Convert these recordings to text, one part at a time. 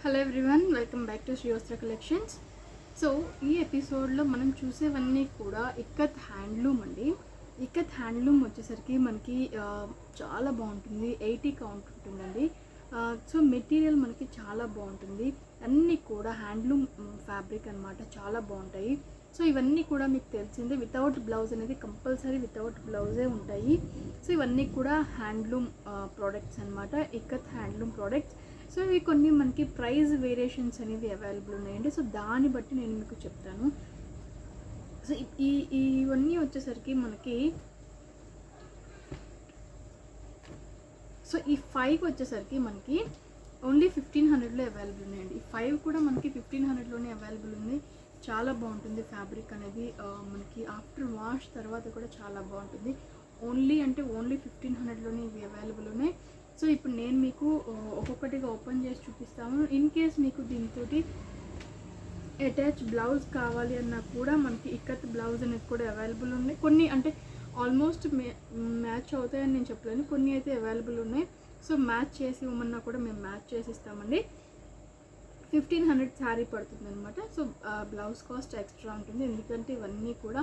Hello everyone, welcome back to Shri Vastra collections. So ఈ ఎపిసోడ్లో మనం చూసేవన్నీ కూడా ఇక్కత్ హ్యాండ్లూమ్ అండి. ఇక్కత్ హ్యాండ్లూమ్ వచ్చేసరికి మనకి చాలా బాగుంటుంది. 80 కౌంట్ ఉంటుందండి. సో మెటీరియల్ మనకి చాలా బాగుంటుంది. అన్నీ కూడా హ్యాండ్లూమ్ ఫ్యాబ్రిక్ అనమాట, చాలా బాగుంటాయి. సో ఇవన్నీ కూడా మీకు తెలిసిందే, వితౌట్ బ్లౌజ్ అనేది కంపల్సరీ వితౌట్ బ్లౌజే ఉంటాయి. సో ఇవన్నీ కూడా హ్యాండ్లూమ్ ప్రోడక్ట్స్ అనమాట, ఇక్కత్ హ్యాండ్లూమ్ ప్రోడక్ట్స్. సో ఇవి కొన్ని మనకి ప్రైస్ వేరియేషన్స్ అనేవి అవైలబుల్ ఉన్నాయండి. సో దాన్ని బట్టి నేను మీకు చెప్తాను. సో ఇవన్నీ వచ్చేసరికి మనకి ఈ 5 వచ్చేసరికి మనకి ఓన్లీ 1500లో అవైలబుల్ ఉన్నాయండి. ఈ 5 కూడా మనకి 1500లోనే అవైలబుల్ ఉంది. చాలా బాగుంటుంది ఫ్యాబ్రిక్ అనేది, మనకి ఆఫ్టర్ వాష్ తర్వాత కూడా చాలా బాగుంటుంది. ఓన్లీ 1500లోనే ఇవి అవైలబుల్ ఉన్నాయి. సో ఇప్పుడు నేను మీకు ఒక్కొక్కటిగా ఓపెన్ చేసి చూపిస్తాను. ఇన్ కేస్ మీకు దీంతో అటాచ్ బ్లౌజ్ కావాలి అన్నా కూడా మనకి ఇక్కత్ బ్లౌజ్ అనేది కూడా అవైలబుల్ ఉన్నాయి. కొన్ని అంటే ఆల్మోస్ట్ మ్యాచ్ అవుతాయని నేను చెప్పలేను, కొన్ని అయితే అవైలబుల్ ఉన్నాయి. సో మ్యాచ్ చేసి ఇవ్వమన్నా కూడా మేము మ్యాచ్ చేసి ఇస్తామండి. 1500 శారీ పడుతుంది అనమాట. సో బ్లౌజ్ కాస్ట్ ఎక్స్ట్రా ఉంటుంది, ఎందుకంటే ఇవన్నీ కూడా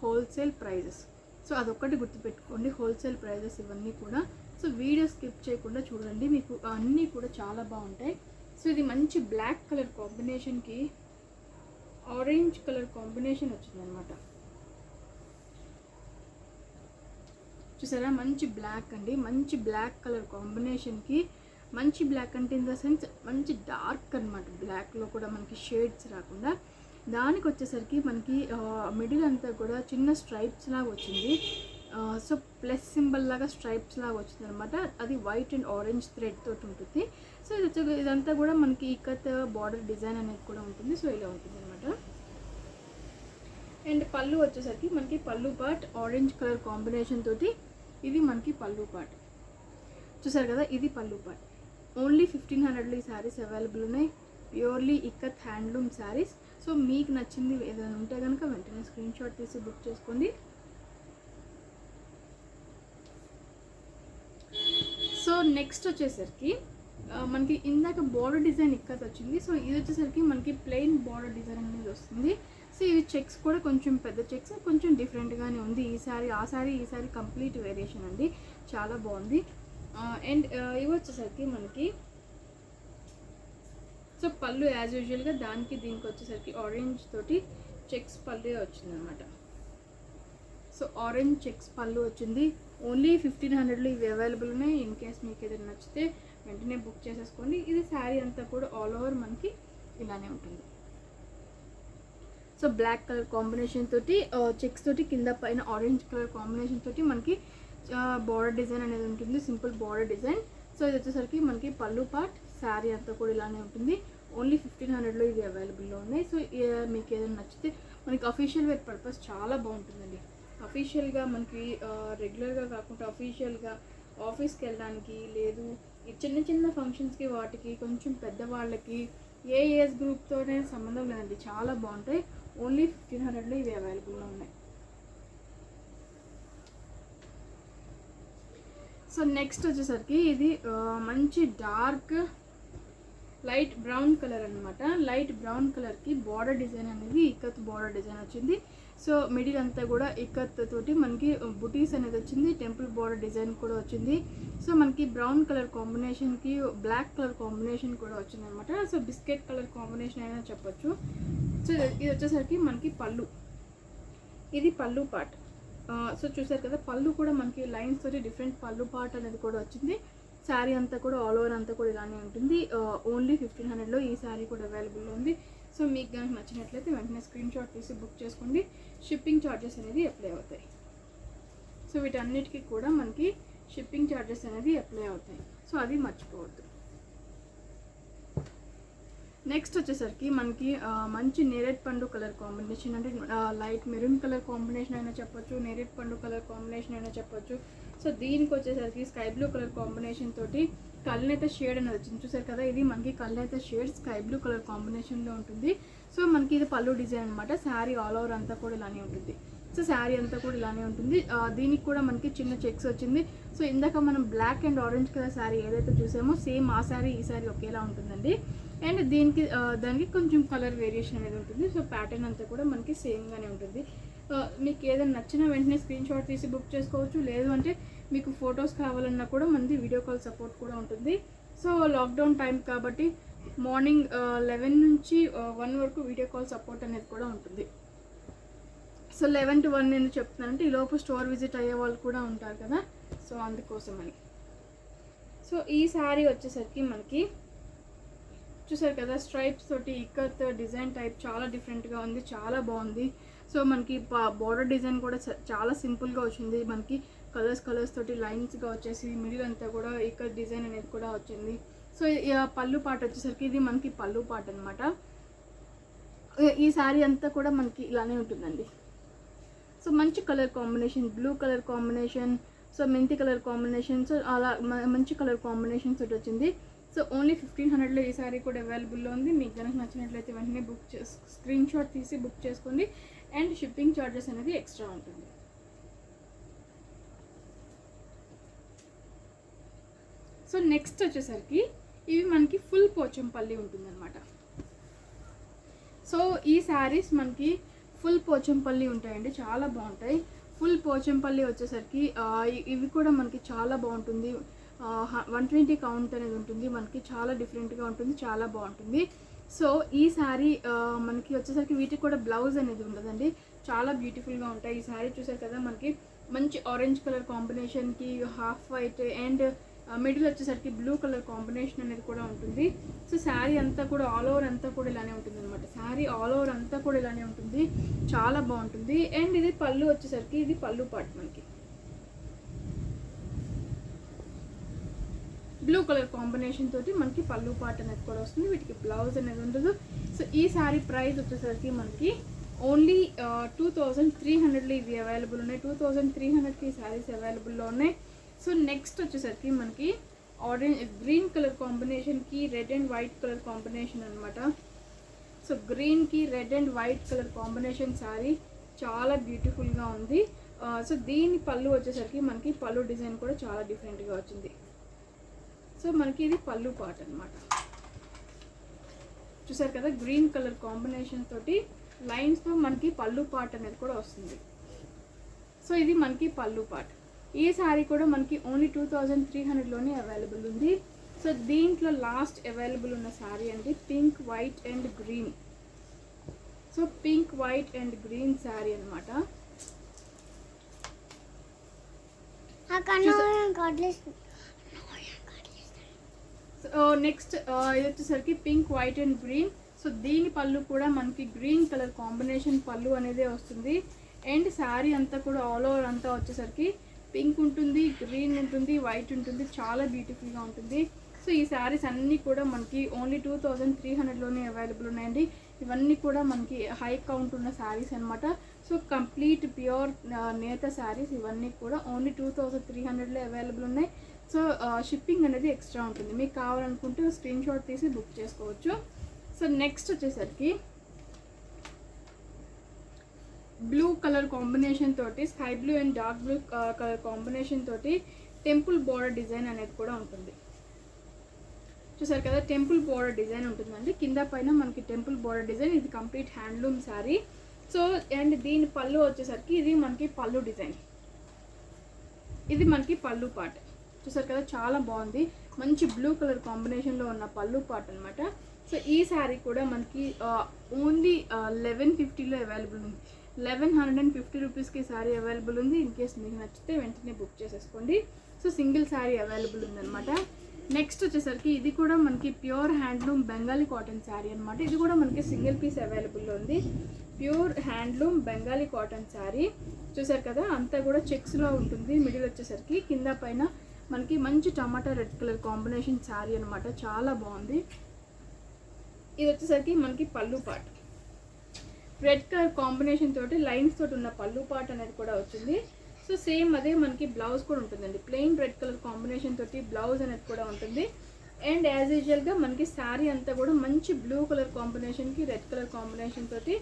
హోల్సేల్ ప్రైజెస్. సో అదొక్కటి గుర్తుపెట్టుకోండి, హోల్సేల్ ప్రైజెస్ ఇవన్నీ కూడా. సో వీడియో స్కిప్ చేయకుండా చూడండి, మీకు అన్నీ కూడా చాలా బాగుంటాయి. సో ఇది మంచి బ్లాక్ కలర్ కాంబినేషన్కి ఆరెంజ్ కలర్ కాంబినేషన్ వచ్చిందనమాట. చూసారా, మంచి బ్లాక్ అండి, మంచి బ్లాక్ కలర్ కాంబినేషన్కి. మంచి బ్లాక్ అంటే ఇన్ ద సెన్స్ మంచి డార్క్ అనమాట, బ్లాక్లో కూడా మనకి షేడ్స్ రాకుండా. దానికి వచ్చేసరికి మనకి మిడిల్ అంతా కూడా చిన్న స్ట్రైప్స్ లాగా వచ్చింది. సో ప్లస్ సింబల్ లాగా స్ట్రైప్స్ లాగా వచ్చింది అనమాట. అది వైట్ అండ్ ఆరెంజ్ థ్రెడ్ తోటి ఉంటుంది. సో ఇదంతా కూడా మనకి ఇక్కత్ బార్డర్ డిజైన్ అనేది కూడా ఉంటుంది. సో ఇలా ఉంటుంది అనమాట. అండ్ పళ్ళు వచ్చేసరికి మనకి పళ్ళు పార్ట్ ఆరెంజ్ కలర్ కాంబినేషన్ తోటి ఇది మనకి పళ్ళు పార్ట్. చూసారు కదా, ఇది పళ్ళు పార్ట్. ఓన్లీ 1500లో ఈ శారీస్ అవైలబుల్ ఉన్నాయి, purely ikat handloom saris. So మీకు నచ్చింది ఏదైనా ఉంటే కనుక వెంటనే స్క్రీన్ షాట్ తీసి బుక్ చేసుకోండి. సో నెక్స్ట్ వచ్చేసరికి మనకి ఇందాక బార్డర్ డిజైన్ ఇక్కత్ వచ్చింది. సో ఇది వచ్చేసరికి మనకి ప్లెయిన్ బార్డర్ డిజైన్ అనేది వస్తుంది. సో ఇవి చెక్స్ కూడా కొంచెం పెద్ద చెక్స్, కొంచెం డిఫరెంట్గానే ఉంది. ఈ సారీ కంప్లీట్ వేరియేషన్ అండి, చాలా బాగుంది. అండ్ ఇవి వచ్చేసరికి మనకి సో పళ్ళు యాజ్ యూజువల్గా దానికి దీనికి వచ్చేసరికి ఆరెంజ్ తోటి చెక్స్ పళ్ళు వచ్చిందనమాట. సో ఆరెంజ్ చెక్స్ పళ్ళు వచ్చింది. ఓన్లీ 1500లో ఇవి అవైలబుల్ ఉన్నాయి. ఇన్ కేస్ మీకు ఏదైనా నచ్చితే వెంటనే బుక్ చేసేసుకోండి. ఇది శారీ అంతా కూడా ఆల్ ఓవర్ మనకి ఇలానే ఉంటుంది. సో బ్లాక్ కలర్ కాంబినేషన్ తోటి చెక్స్ తోటి కింద పైన ఆరెంజ్ కలర్ కాంబినేషన్ తోటి మనకి బార్డర్ డిజైన్ అనేది ఉంటుంది, సింపుల్ బార్డర్ డిజైన్. సో ఇది వచ్చేసరికి మనకి పళ్ళు పార్ట్, శారీ అంతా కూడా ఇలానే ఉంటుంది. ఓన్లీ 1500లో ఇవి అవైలబుల్లో ఉన్నాయి. సో మీకు ఏదైనా నచ్చితే మనకి అఫీషియల్ వేర్ పర్పస్ చాలా బాగుంటుందండి. అఫీషియల్గా మనకి రెగ్యులర్గా కాకుండా అఫీషియల్గా ఆఫీస్కి వెళ్ళడానికి, లేదు ఈ చిన్న చిన్న ఫంక్షన్స్కి, వాటికి కొంచెం పెద్దవాళ్ళకి, ఏ ఏజ్ గ్రూప్తోనే సంబంధం లేదండి, చాలా బాగుంటాయి. ఓన్లీ 1500లో ఇవి అవైలబుల్లో ఉన్నాయి. సో నెక్స్ట్ వచ్చేసరికి ఇది మంచి డార్క్ లైట్ బ్రౌన్ కలర్ అనమాట. లైట్ బ్రౌన్ కలర్కి బార్డర్ డిజైన్ అనేది ఇక్కత్ బార్డర్ డిజైన్ వచ్చింది. సో మిడిల్ అంతా కూడా ఇక్కత్ తోటి మనకి బుటీస్ అనేది వచ్చింది, టెంపుల్ బార్డర్ డిజైన్ కూడా వచ్చింది. సో మనకి బ్రౌన్ కలర్ కాంబినేషన్కి బ్లాక్ కలర్ కాంబినేషన్ కూడా వచ్చింది అనమాట. సో బిస్కెట్ కలర్ కాంబినేషన్ అయినా చెప్పొచ్చు. సో ఇది వచ్చేసరికి మనకి పళ్ళు, ఇది పళ్ళు పార్ట్. సో చూసారు కదా, పళ్ళు కూడా మనకి లైన్స్ తోటి డిఫరెంట్ పళ్ళు పార్ట్ అనేది కూడా వచ్చింది. శారీ అంతా కూడా ఆల్ ఓవర్ అంతా కూడా ఇలానే ఉంటుంది. ఓన్లీ 1500లో ఈ శారీ కూడా అవైలబుల్లో ఉంది. సో మీకు కనుక నచ్చినట్లయితే వెంటనే స్క్రీన్ షాట్ తీసి బుక్ చేసుకోండి. షిప్పింగ్ ఛార్జెస్ అనేది అప్లై అవుతాయి. సో వీటన్నిటికీ కూడా మనకి షిప్పింగ్ ఛార్జెస్ అనేది అప్లై అవుతాయి. సో అది మర్చిపోవద్దు. నెక్స్ట్ వచ్చేసరికి మనకి మంచి నేరేడ్ పండు కలర్ కాంబినేషన్, అంటే లైట్ మెరూన్ కలర్ కాంబినేషన్ అయినా చెప్పొచ్చు, నేరేడ్ పండు కలర్ కాంబినేషన్ అయినా చెప్పొచ్చు. సో దీనికి వచ్చేసరికి స్కై బ్లూ కలర్ కాంబినేషన్ తోటి కల్నేత షేడ్ అనేది వచ్చింది. చూసారు కదా, ఇది మనకి కల్నేత షేడ్ స్కై బ్లూ కలర్ కాంబినేషన్లో ఉంటుంది. సో మనకి ఇది పళ్ళు డిజైన్ అనమాట. శారీ ఆల్ ఓవర్ అంతా కూడా ఇలానే ఉంటుంది. సో శారీ అంతా కూడా ఇలానే ఉంటుంది. దీనికి కూడా మనకి చిన్న చెక్స్ వచ్చింది. సో ఇందాక మనం black and orange colour sari ఏదైతే చూసామో సేమ్ ఆ శారీ ఈ శారీ ఒకేలా ఉంటుందండి. అండ్ దానికి కొంచెం కలర్ వేరియేషన్ అనేది ఉంటుంది. సో ప్యాటర్న్ అంతా కూడా మనకి సేమ్గానే ఉంటుంది. మీకు ఏదైనా నచ్చిన వెంటనే స్క్రీన్ షాట్ తీసి బుక్ చేసుకోవచ్చు. లేదు అంటే మీకు ఫొటోస్ కావాలన్నా కూడా మనది వీడియో కాల్ సపోర్ట్ కూడా ఉంటుంది. సో లాక్డౌన్ టైం కాబట్టి మార్నింగ్ 11 నుంచి 1 వరకు వీడియో కాల్ సపోర్ట్ అనేది కూడా ఉంటుంది. సో 11 to 1 నేను చెప్తున్నానంటే ఈలోపు స్టోర్ విజిట్ అయ్యే వాళ్ళు కూడా ఉంటారు కదా, సో అందుకోసమని. సో ఈ శారీ వచ్చేసరికి మనకి చూసారు కదా స్ట్రైప్స్ తోటి ఇక్కత్ డిజైన్ టైప్ చాలా డిఫరెంట్గా ఉంది, చాలా బాగుంది. సో మనకి బోర్డర్ డిజైన్ కూడా చాలా సింపుల్గా వచ్చింది. మనకి కలర్స్ తోటి లైన్స్గా వచ్చేసి మిడిల్ అంతా కూడా ఇక్కత్ డిజైన్ అనేది కూడా వచ్చింది. సో పళ్ళు పాట వచ్చేసరికి ఇది మనకి పళ్ళు పాట అనమాట. ఈ శారీ అంతా కూడా మనకి ఇలానే ఉంటుందండి. సో మంచి colour combination, blue colour combination, so మెంతి కలర్ కాంబినేషన్, సో అలా మంచి కలర్ కాంబినేషన్స్ తోటి వచ్చింది. సో ఓన్లీ 1500లో ఈ శారీ కూడా అవైలబుల్లో ఉంది. మీకు కనుక నచ్చినట్లయితే వెంటనే స్క్రీన్ షాట్ తీసి బుక్ చేసుకోండి. అండ్ షిప్పింగ్ ఛార్జెస్ అనేది ఎక్స్ట్రా ఉంటుంది. సో నెక్స్ట్ వచ్చేసరికి ఇవి మనకి ఫుల్ పోచంపల్లి ఉంటుందన్నమాట. సో ఈ శారీస్ మనకి ఫుల్ పోచంపల్లి ఉంటాయండి, చాలా బాగుంటాయి. ఫుల్ పోచంపల్లి వచ్చేసరికి ఇవి కూడా మనకి చాలా బాగుంటుంది. 120 కౌంట్ అనేది ఉంటుంది, మనకి చాలా డిఫరెంట్గా ఉంటుంది, చాలా బాగుంటుంది. సో ఈ శారీ మనకి వచ్చేసరికి వీటికి కూడా బ్లౌజ్ అనేది ఉండదండి, చాలా బ్యూటిఫుల్గా ఉంటాయి. ఈ శారీ చూసారు కదా మనకి మంచి ఆరెంజ్ కలర్ కాంబినేషన్కి హాఫ్ వైట్ అండ్ మిడిల్ వచ్చేసరికి బ్లూ కలర్ కాంబినేషన్ అనేది కూడా ఉంటుంది. సో శారీ అంతా కూడా ఆల్ ఓవర్ అంతా కూడా ఇలానే ఉంటుంది అనమాట. శారీ ఆల్ ఓవర్ అంతా కూడా ఇలానే ఉంటుంది, చాలా బాగుంటుంది. అండ్ ఇది పళ్ళు వచ్చేసరికి ఇది పళ్ళు పార్ట్ మనకి బ్లూ కలర్ కాంబినేషన్ తోటి మనకి పళ్ళు పార్ట్ అనేది కూడా వస్తుంది. వీటికి బ్లౌజ్ అనేది ఉండదు. సో ఈ శారీ ప్రైస్ వచ్చేసరికి మనకి ఓన్లీ 2300లో ఇవి అవైలబుల్ ఉన్నాయి. 2300కి ఈ శారీస్ అవైలబుల్లో ఉన్నాయి. సో నెక్స్ట్ వచ్చేసరికి మనకి గ్రీన్ కలర్ కాంబినేషన్కి red and white colour combination అనమాట. సో గ్రీన్కి red and white colour combination sari చాలా బ్యూటిఫుల్గా ఉంది. సో దీని పళ్ళు వచ్చేసరికి మనకి పళ్ళు డిజైన్ కూడా చాలా డిఫరెంట్గా వచ్చింది. సో మనకి ఇది పళ్ళు పార్ట్ అనమాట. చూసారు కదా గ్రీన్ కలర్ కాంబినేషన్ తోటి లైన్స్తో మనకి పళ్ళు పార్ట్ అనేది కూడా వస్తుంది. సో ఇది మనకి పళ్ళు పార్ట్. ఈ శారీ కూడా మనకి ఓన్లీ 2300లోనే అవైలబుల్ ఉంది. సో దీంట్లో లాస్ట్ అవైలబుల్ ఉన్న శారీ అండి pink white and green. So pink white and green sari అనమాట. సో నెక్స్ట్ ఇది వచ్చేసరికి pink white and green. So దీని పళ్ళు కూడా మనకి గ్రీన్ కలర్ కాంబినేషన్ పళ్ళు అనేది వస్తుంది. అండ్ శారీ అంతా కూడా ఆల్ ఓవర్ అంతా వచ్చేసరికి పింక్ ఉంటుంది, గ్రీన్ ఉంటుంది, వైట్ ఉంటుంది, చాలా బ్యూటిఫుల్గా ఉంటుంది. సో ఈ శారీస్ అన్నీ కూడా మనకి ఓన్లీ 2300లోనే అవైలబుల్ ఉన్నాయండి. ఇవన్నీ కూడా మనకి హై కౌంట్ ఉన్న శారీస్ అనమాట. సో కంప్లీట్ ప్యూర్ నేత శారీస్ ఇవన్నీ కూడా ఓన్లీ 2300లో అవైలబుల్ ఉన్నాయి. సో షిప్పింగ్ అనేది ఎక్స్ట్రా ఉంటుంది. మీకు కావాలనుకుంటే స్క్రీన్ షాట్ తీసి బుక్ చేసుకోవచ్చు. సో నెక్స్ట్ వచ్చేసరికి బ్లూ కలర్ కాంబినేషన్ తోటి sky blue and dark blue colour combination తోటి టెంపుల్ బోర్డర్ డిజైన్ అనేది కూడా ఉంటుంది. చూసారు కదా టెంపుల్ బోర్డర్ డిజైన్ ఉంటుందండి, కింద పైన మనకి టెంపుల్ బోర్డర్ డిజైన్. ఇది complete handloom sari. So and దీని పళ్ళు వచ్చేసరికి ఇది మనకి పళ్ళు డిజైన్, ఇది మనకి పళ్ళు పార్ట్. చూసారు కదా చాలా బాగుంది, మంచి బ్లూ కలర్ కాంబినేషన్లో ఉన్న పళ్ళు పార్ట్ అనమాట. సో ఈ శారీ కూడా మనకి ఓన్లీ 1150లో అవైలబుల్ ఉంది. 1150 రూపీస్కి శారీ అవైలబుల్ ఉంది. ఇన్ కేస్ మీకు నచ్చితే వెంటనే బుక్ చేసేసుకోండి. సో సింగిల్ శారీ అవైలబుల్ ఉందన్నమాట. నెక్స్ట్ వచ్చేసరికి ఇది కూడా మనకి pure handloom Bengali cotton sari అనమాట. ఇది కూడా మనకి సింగిల్ పీస్ అవైలబుల్లో ఉంది. Pure handloom Bengali cotton sari. చూసారు కదా అంతా కూడా చెక్స్లో ఉంటుంది. మిడిల్ వచ్చేసరికి కింద పైన మనకి మంచి టమాటా రెడ్ కలర్ కాంబినేషన్ శారీ అనమాట, చాలా బాగుంది. ఇది వచ్చేసరికి మనకి పళ్ళు పార్ట్ రెడ్ కలర్ కాంబినేషన్ తోటి లైన్స్ తోటి ఉన్న పళ్ళు పార్ట్ అనేది కూడా వచ్చింది. సో సేమ్ అదే మనకి బ్లౌజ్ కూడా ఉంటుందండి, ప్లెయిన్ రెడ్ కలర్ కాంబినేషన్ తోటి బ్లౌజ్ అనేది కూడా ఉంటుంది. అండ్ యాజ్ యూజువల్గా మనకి శారీ అంతా కూడా మంచి బ్లూ కలర్ కాంబినేషన్కి రెడ్ కలర్ కాంబినేషన్ తోటి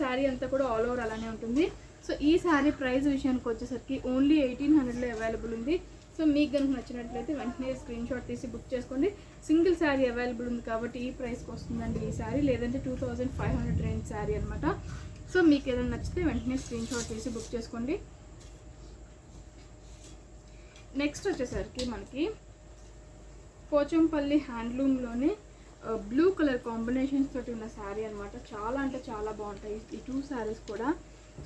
శారీ అంతా కూడా ఆల్ ఓవర్ అలానే ఉంటుంది. సో ఈ శారీ ప్రైస్ విషయానికి వచ్చేసరికి ఓన్లీ 1800లో అవైలబుల్ ఉంది. సో మీకు కనుక నచ్చినట్లయితే వెంటనే స్క్రీన్ షాట్ తీసి బుక్ చేసుకోండి. సింగిల్ శారీ అవైలబుల్ ఉంది కాబట్టి ఈ ప్రైస్కి వస్తుందండి ఈ శారీ, లేదంటే 2500 రేంజ్ శారీ అనమాట. సో మీకు ఏదైనా నచ్చితే వెంటనే స్క్రీన్ షాట్ తీసి బుక్ చేసుకోండి. నెక్స్ట్ వచ్చేసరికి మనకి పోచంపల్లి హ్యాండ్లూమ్లోనే బ్లూ కలర్ కాంబినేషన్స్ తోటి ఉన్న శారీ అనమాట. చాలా అంటే చాలా బాగుంటాయి ఈ 2 శారీస్ కూడా.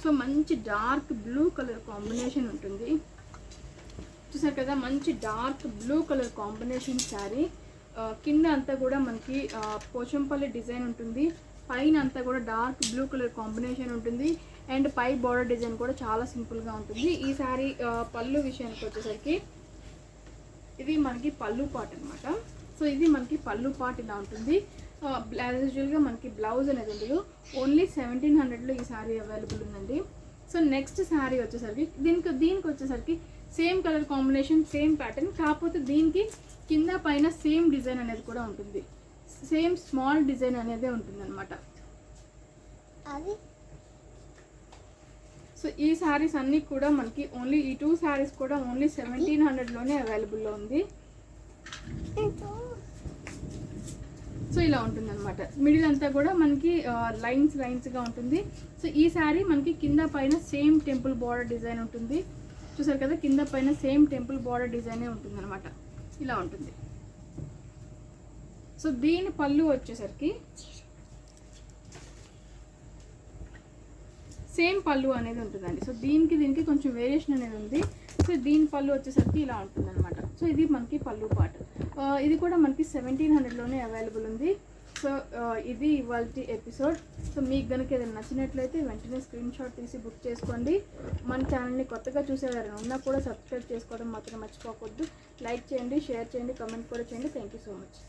సో మంచి డార్క్ బ్లూ కలర్ కాంబినేషన్ ఉంటుంది, చూసారు కదా, మంచి dark blue colour combination sari. కింద అంతా కూడా మనకి పోచంపల్లి డిజైన్ ఉంటుంది, పైన అంతా కూడా డార్క్ బ్లూ కలర్ కాంబినేషన్ ఉంటుంది, అండ్ పై బార్డర్ డిజైన్ కూడా చాలా సింపుల్గా ఉంటుంది. ఈ శారీ పళ్ళు విషయానికి వచ్చేసరికి ఇది మనకి పళ్ళు పార్ట్ అనమాట. సో ఇది మనకి పళ్ళు పార్ట్ ఇలా ఉంటుంది. యాజ్ యూజువల్గా మనకి బ్లౌజ్ అనేది ఉండదు. ఓన్లీ 1700లో ఈ శారీ అవైలబుల్ ఉందండి. సో నెక్స్ట్ శారీ వచ్చేసరికి దీనికి వచ్చేసరికి same colour combination, same pattern, కాకపోతే దీనికి కింద పైన సేమ్ డిజైన్ అనేది కూడా ఉంటుంది. సేమ్ స్మాల్ డిజైన్ అనేది ఉంటుంది అనమాట. సో ఈ శారీస్ అన్నీ కూడా మనకి ఓన్లీ ఈ 2 శారీస్ కూడా ఓన్లీ 1700లోనే అవైలబుల్లో ఉంది. సో ఇలా ఉంటుంది అనమాట. మిడిల్ అంతా కూడా మనకి లైన్స్గా ఉంటుంది. సో ఈ శారీ మనకి కింద పైన సేమ్ టెంపుల్ బార్డర్ డిజైన్ ఉంటుంది, చూసారు కదా, కింద పైన సేమ్ టెంపుల్ బార్డర్ డిజైనే ఉంటుంది అనమాట. ఇలా ఉంటుంది. సో దీని పళ్ళు వచ్చేసరికి సేమ్ పళ్ళు అనేది ఉంటుందండి. సో దీనికి కొంచెం వేరియేషన్ అనేది ఉంది. సో దీని పళ్ళు వచ్చేసరికి ఇలా ఉంటుంది అనమాట. సో ఇది మనకి పళ్ళు పార్ట్. ఇది కూడా మనకి 1700లోనే అవైలబుల్ ఉంది. సో ఇది ఇవాళ ఎపిసోడ్. సో మీకు కనుక ఏదైనా నచ్చినట్లయితే వెంటనే స్క్రీన్ షాట్ తీసి బుక్ చేసుకోండి. మన ఛానల్ని కొత్తగా చూసేవారైనా ఉన్నా కూడా సబ్స్క్రైబ్ చేసుకోవడం మాత్రం మర్చిపోకూడదు. లైక్ చేయండి, షేర్ చేయండి, కామెంట్ కూడా చేయండి. Thank you so much.